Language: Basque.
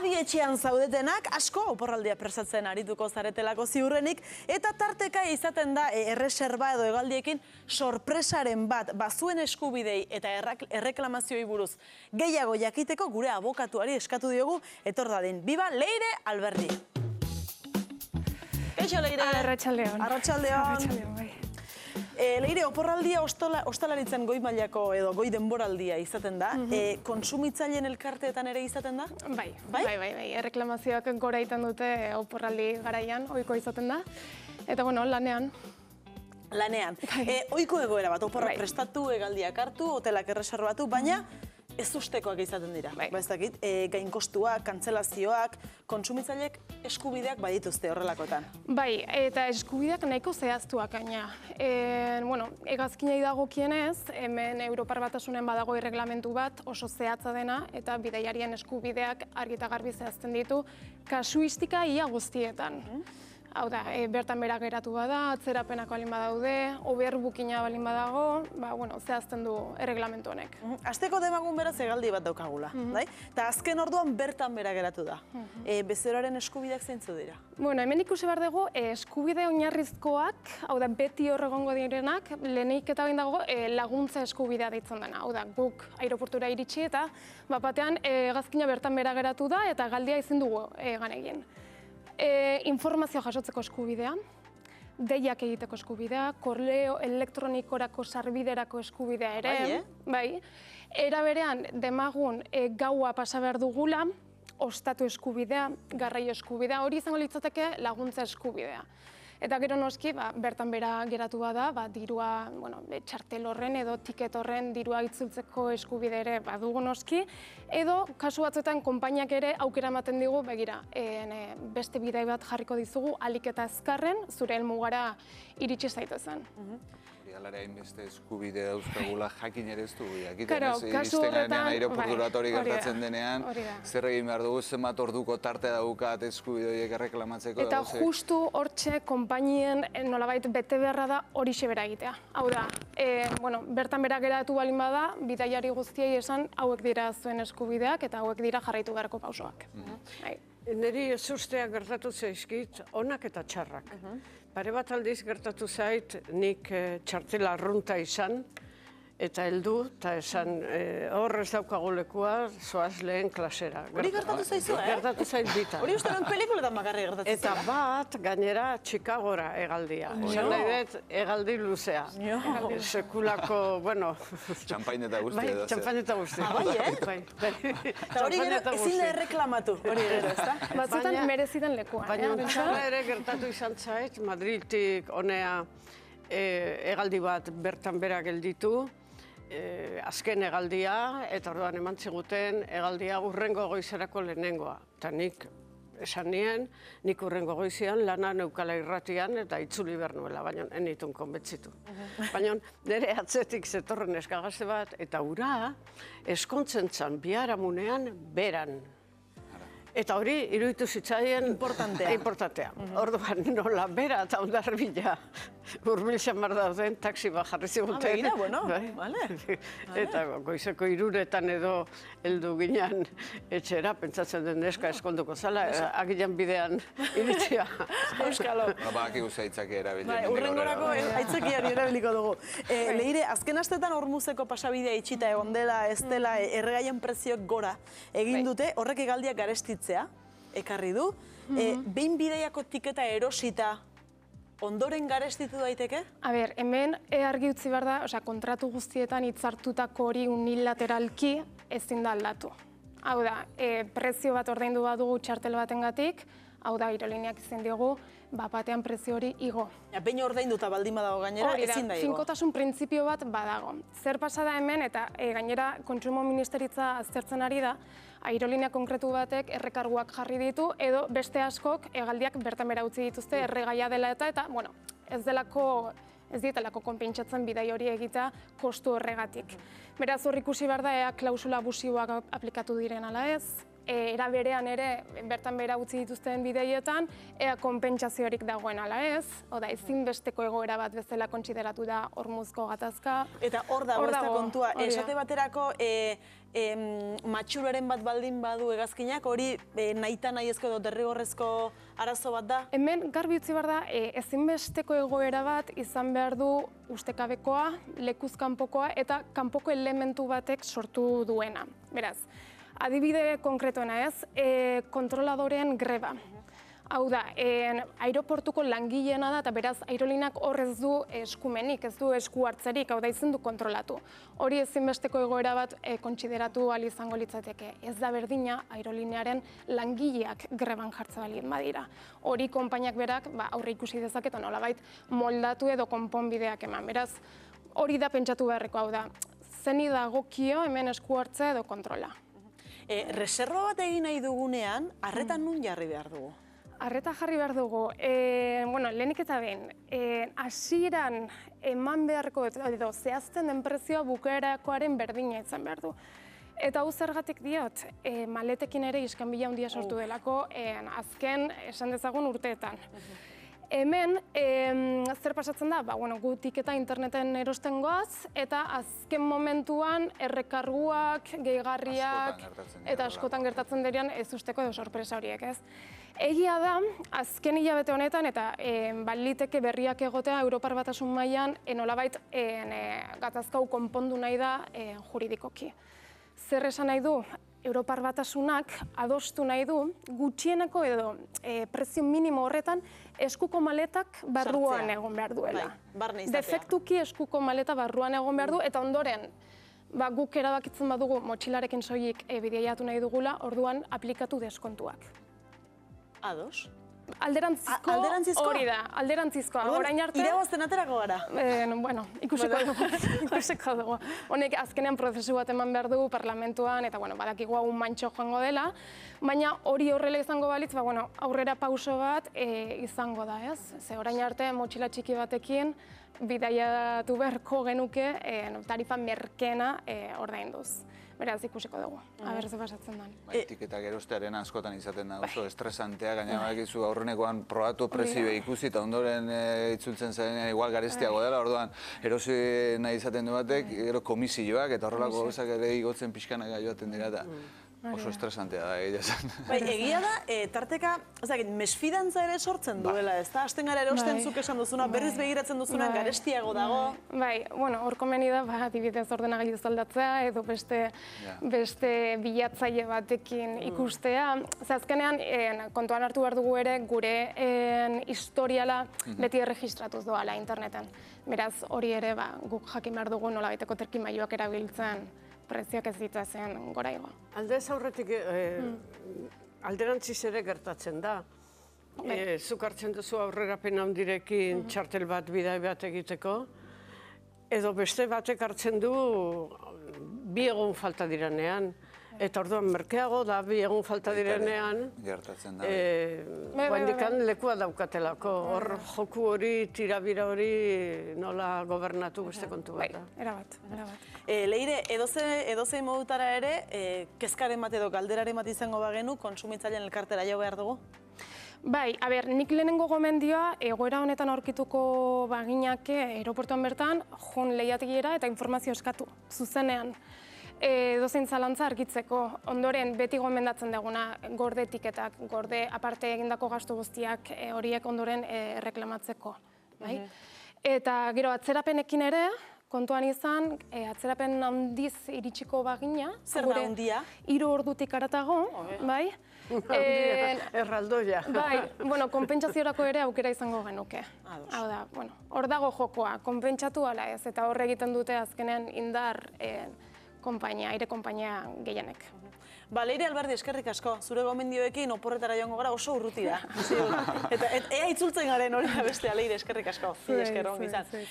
Adi etxean zaudetenak asko oporraldia presatzen arituko zaretelako ziurrenik, eta tarteka izaten da erreserba edo hegaldiekin sorpresaren bat, bazuen eskubidei eta erreklamazioei buruz gehiago jakiteko gure abokatuari eskatu diogu etor dadin. Biba Leire Alberdi. Kaixo, Leire. Arratsaldeon. Arratsaldeon. Bai. Leire, oporraldia ostalaritzen goi mailako edo goi denboraldia izaten da. Kontsumitzaileen elkarteetan ere izaten da? Bai. Erreklamazioak gora egiten dute oporraldi garaian, ohiko izaten da. Eta, bueno, lanean. Lanean. Ohiko egoera bat, oporrak prestatu, hegaldiak hartu, hotelak erreserbatu, baina ez ustekoak izaten dira. Ez dakit, gainkostuak, kantzelazioak, kontsumitzaileek eskubideak badituzte horrelakoetan. Bai, eta eskubideak nahiko zehaztuak gaina. Hegazkinei dagokienez, hemen Europar Batasunen badago erreglamentu bat oso zehatza dena, eta bidaiarien eskubideak argi eta garbi zehazten ditu kasuistika ia guztietan. Hau da, bertan bera geratu bada, atzerapenak balin badaude, overbookina balin badago, zehazten du erreglamentu honek. Asteko demagun beraz hegaldi bat daukagula, bai? Eta azken orduan bertan bera geratu da. Bezeroaren eskubideak zeintzu dira? Hemen ikusi behar dugu, eskubide oinarrizkoak, hau da, beti hor egongo direnak, lehenik eta bain dago laguntza eskubidea deitzen dena. Hau da, guk aeroportura iritsi eta batean hegazkina bertan bera geratu da eta hegaldia ezin dugu egan egin. Informazio jasotzeko eskubidea, deiak egiteko eskubidea, korreo elektronikorako sarbiderako eskubidea ere. Bai. Era berean, demagun gaua pasa behar dugula, ostatu eskubidea, garraio eskubidea, hori izango litzateke laguntza eskubidea. Eta gero noski, bertan bera geratu bada, dirua, txartel horren edo tiket horren dirua itzultzeko eskubide ere badugu noski, edo kasu batzuetan konpainiak ere aukera ematen digu, begira, beste bidai bat jarriko dizugu, ahalik eta azkarren, zure helmugara iritsi zaitezen. Alara hainbeste eskubide dauzkagula jakin ere ez dugu. Kasu horretan, aeroporturat hori gertatzen denean, zer egin behar dugu, zenbat orduko tarte daukat eskubide horiek erreklamatzeko. Eta justu hortxe konpainien nolabait bete beharra da horixe bera egitea. Hau da, bertan bera geratu balin bada, bidaiari guztiei esan hauek dira zuen eskubideak eta hauek dira jarraitu beharko pausoak. Neri ez usteak gertatu zaizkit, onak eta txarrak. Pare bat aldiz gertatu zait, nik txartela arrunta izan, eta heldu, eta esan, hor ez daukagu lekua, zoaz lehen klasera. Hori gertatu zaizu, Gertatu zait bita. Hori uste duen pelikuletan bakarri gertatu zaizu. Eta bat, gainera, Chicagora hegaldia. Esan nahi dut, hegaldi luzea. Sekulako, Txampaineta guzti edo. Txampaineta guzti. Bai, Eta hori gero ezin da erreklamatu, hori gero, ezta? Batzutan mereziden lekuan. Baina txarra ere gertatu izan zait, Madriltik honea hegaldi bat bertan bera gelditu, azken hegaldia, eta orduan eman ziguten hegaldia urrengo goizerako lehenengoa. Eta nik esan nien, nik urrengo goizian lana neukala irratian eta itzuli behar nuela, baina enitun konbetzitu. Baina nire atzetik zetorren eskagazte bat, eta ura eskontzen zan biharamunean beran. Eta hori, iruditu zitzaien... Importantea. Orduan, nola bera eta ondarbila hurbil xamar dauden taksi bat jarri ziguten. Begira, bueno, bale. Eta goizeko 3:00 edo heldu ginen etxera, pentsatzen den neska eskonduko zala, agilan bidean iritzia. Euskalo. Baki guza aitzaki erabili. Urrengorako aitzakiari erabiliko dugu. Leire, azken astetan Hormuzeko pasabidea itxita egon dela, ez dela, erregaien prezioak gora egin dute, horrek hegaldiak garestitzea, ekarri du. Behin bidaiako tiketa erosita, ondoren garestitu daiteke? Hemen argi utzi behar da, kontratu guztietan hitzartutako hori unilateralki ezin da aldatu. Hau da, prezio bat ordaindu badugu txartel batengatik, hau da, aerolineak izan diogu, batean prezio hori igo. Behin ordainduta baldin badago gainera, ezin da igo. Finkotasun printzipio bat badago. Zer pasada hemen, eta gainera Kontsumo Ministeritza aztertzen ari da, aerolinea konkretu batek errekarguak jarri ditu, edo beste askok hegaldiak bertan bera utzi dituzte erregaia dela eta, ez dietelako konpentsatzen bidai hori egitea kostu horregatik. Beraz hor ikusi behar da, ea klausula abusiboak aplikatu diren ala ez, era berean ere, bertan behera utzi dituzten bideietan, ea konpentsaziorik dagoen ala ez, oda ezinbesteko egoera bat bezala kontsideratu da hormuzko gatazka. Eta hor dago ez da kontua, esate baterako matxuloren bat baldin badu hegazkinak, hori nahita nahiezko edo derrigorrezko arazo bat da? Hemen garbi utzi behar da, ezinbesteko egoera bat izan behar du ustekabekoa, lekuz kanpokoa eta kanpoko elementu batek sortu duena. Beraz, adibide konkretuena ez, kontroladorean greba. Hau da, aeroportuko langileena da, eta beraz, aerolinak horrez du eskumenik, ez du esku hartzerik, hau da izan du kontrolatu. Hori ezinbesteko egoera bat kontsideratu ahal izango litzateke. Ez da berdina, aerolinearen langileak greban jartza balien badira. Hori konpainiak berak aurre ikusi dezaketan nolabait moldatu edo konponbideak eman. Beraz, hori da pentsatu beharreko, hau da, zeni dagokio hemen esku hartzea edo kontrola. Reserba bat egin nahi dugunean, arretan nun jarri behar dugu? Arreta jarri behar dugu, lehenik eta behin, hasieran eman beharko edo zehazten den prezioa bukaerakoaren berdina izan behar du. Eta hau zergatik diot, maletekin ere iskanbila handia sortu delako azken esan dezagun urteetan. Hemen, zer pasatzen da? Gu tiketa interneten erosten goaz, eta azken momentuan errekarguak, gehigarriak, eta askotan gertatzen diren ez usteko edo sorpresa horiek, ez? Egia da, azken hilabete honetan, eta baliteke berriak egotea Europar Batasun mailan nolabait gatazka hau konpondu nahi da juridikoki. Zer esan nahi du? Europar Batasunak adostu nahi du gutxieneko edo prezio minimo horretan eskuko maletak barruan egon behar duela. Defektuki eskuko maleta barruan egon behar du, eta ondoren guk erabakitzen badugu motxilarekin soilik bidaiatu nahi dugula, orduan aplikatu deskontuak. Ados? Alderantzizko hori da, alderantzizkoa. Irabazten aterako gara? Ikusiko dugu. Honek azkenean prozesu bat eman behar dugu parlamentuan, eta badakigu hau mantxo joango dela, baina hori horrela izango balitz, aurrera pauso bat izango da, ez? Ze orain arte motxila txiki batekin bidaiatu beharko genuke tarifa merkena ordainduz. Beraz, ikusiko dugu, aber ze pasatzen den. Etiketak erostearen askotan izaten da oso estresantea, gaina bakizu aurrenekoan probatu prezioa ikusi eta ondoren itzultzen zaren igual garestiago dela, orduan erosi nahi izaten du batek, gero komisioak eta horrelako gauzak ere igotzen pixkanaka joaten dira eta oso estresantea da egia esan. Egia da, tarteka, mesfidantza ere sortzen duela, ez da? Hasten gara erosten zuk esan duzuna, berriz begiratzen duzuna garestiago dago. Hor komeni da, adibidez ordenagailu aldatzea edo beste bilatzaile batekin ikustea. Azkenean, kontuan hartu behar dugu ere, gure historiala beti erregistratuz doala interneten. Beraz, hori ere guk jakin behar dugu nolabaiteko terkimailuak erabiltzen prezioak ez ditzazen gora igo. Aldez aurretik alderantziz ere gertatzen da. Zuk hartzen duzu aurrerapen handirekin txartel bat bidai bat egiteko, edo beste batek hartzen du 2 egun falta direnean. Eta orduan merkeago da 2 egun falta direnean, gertatzen da. Guandikan lekua daukatelako. Hor joku hori, tirabira hori nola gobernatu beste kontu bat da. Erabat. Leire, edozein modutara ere, kezkaren bat edo galderaren bat izango bagenu, kontsumitzaileen elkartera jo behar dugu? Nik lehenengo gomendioa, egoera honetan aurkituko baginake aeroportuan bertan, joan lehiatiera eta informazio eskatu, zuzenean. Edozein zalantza argitzeko, ondoren beti gomendatzen duguna gorde etiketak, gorde aparte egindako gastu guztiak horiek ondoren erreklamatzeko. Eta gero atzerapenekin ere, kontuan izan, atzerapen handiz iritsiko bagina. Zer da handia? 3 ordutik aratago, bai? Erraldoia. Konpentsaziorako ere aukera izango genuke. Hau da, hor dago jokoa, konpentsatu ala ez, eta hor egiten dute azkenean indar aire konpainia gehienek. Leire Alberdi, eskerrik asko, zure gomendioekin oporretara joango gara oso urruti da. Eta ea itzultzen garen hori da bestea, Leire, eskerrik asko. Esker ongi izan.